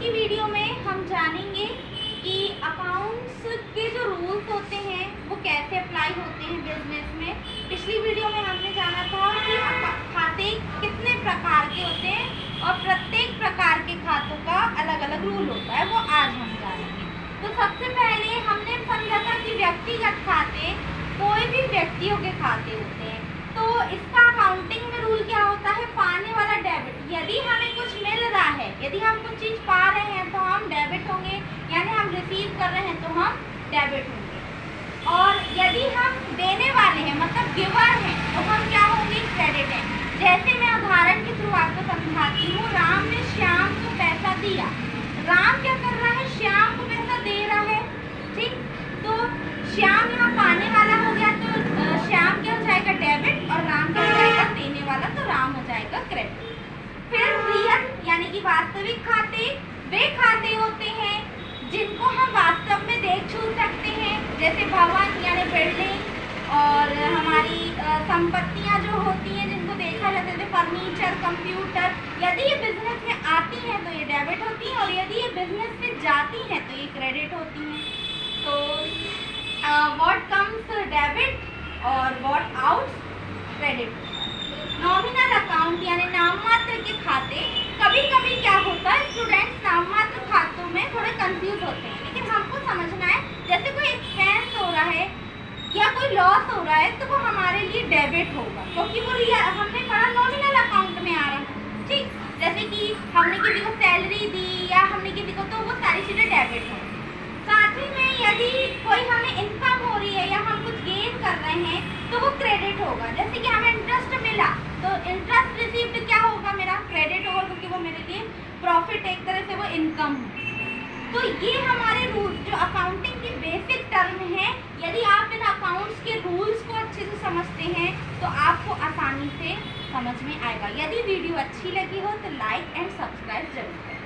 की वीडियो में हम जानेंगे कि अकाउंट्स के जो रूल्स होते हैं वो कैसे अप्लाई होते हैं बिजनेस में। पिछली वीडियो में हमने जाना था कि खाते कितने प्रकार के होते हैं और प्रत्येक प्रकार के खातों का अलग अलग रूल होता है, वो आज हम जानेंगे। तो सबसे पहले हमने समझा था कि व्यक्तिगत खाते कोई भी व्यक्तियों के खाते होते हैं, तो इसका अकाउंटिंग में रूल क्या होता है, पाने वाला डेबिट। यदि हमें कुछ मिल रहा है, यदि हम कुछ चीज़ पा रहे हैं तो हम डेबिट होंगे, यानी हम रिसीव कर रहे हैं तो हम डेबिट होंगे। और यदि हम देने वाले हैं मतलब गिवर हैं तो हम क्या होंगे, क्रेडिट हैं। जैसे मैं उदाहरण के थ्रू आपको समझाती हूँ, राम ने श्याम को पैसा दिया। राम क्या कर रहा है, श्याम को पैसा दे रहा है, ठीक। तो श्याम यहाँ पाने वाला हो गया, तो श्याम क्या हो जाएगा, डेबिट, और राम क्या हो जाएगा, देने वाला, तो राम हो जाएगा क्रेडिट। फिर रियल यानी कि वास्तविक खाते वे खाते होते हैं जिनको हम वास्तव में देख छू सकते हैं, जैसे भवन यानी बिल्डिंग, और हमारी संपत्तियां जो होती हैं जिनको देखा जाता है, फर्नीचर, कंप्यूटर। यदि ये बिजनेस में आती हैं तो ये डेबिट होती हैं, और यदि ये बिजनेस से जाती हैं तो ये क्रेडिट होती हैं। तो व्हाट कम्स डेबिट और what out credit. Nominal account यानी नाममात्र के खाते। कभी कभी क्या होता है, स्टूडेंट्स नाममात्र खातों में थोड़े कंफ्यूज होते हैं, लेकिन हमको समझना है जैसे कोई एक्सपेंस हो रहा है या कोई लॉस हो रहा है तो वो हमारे लिए डेबिट होगा, क्योंकि वो हमने पढ़ा नॉमिनल अकाउंट में आ रहा है, ठीक। जैसे कि हमने किसी को सैलरी दी या हमने किसी को, तो वो सारी चीज़ें डेबिट होंगी। साथ ही में यदि कोई हमें इनकम हो रही है या हम कुछ गेन कर रहे हैं तो वो क्रेडिट होगा। जैसे कि हमें इंटरेस्ट मिला तो इंटरेस्ट रिसीव्ड क्या होगा, मेरा क्रेडिट होगा, क्योंकि वो मेरे लिए प्रॉफिट, एक तरह से वो इनकम है। तो ये हमारे रूल्स जो अकाउंटिंग की बेसिक टर्म है, यदि आप इन अकाउंट्स के रूल्स को अच्छे से समझते हैं तो आपको आसानी से समझ में आएगा। यदि वीडियो अच्छी लगी हो तो लाइक एंड सब्सक्राइब जरूर करें।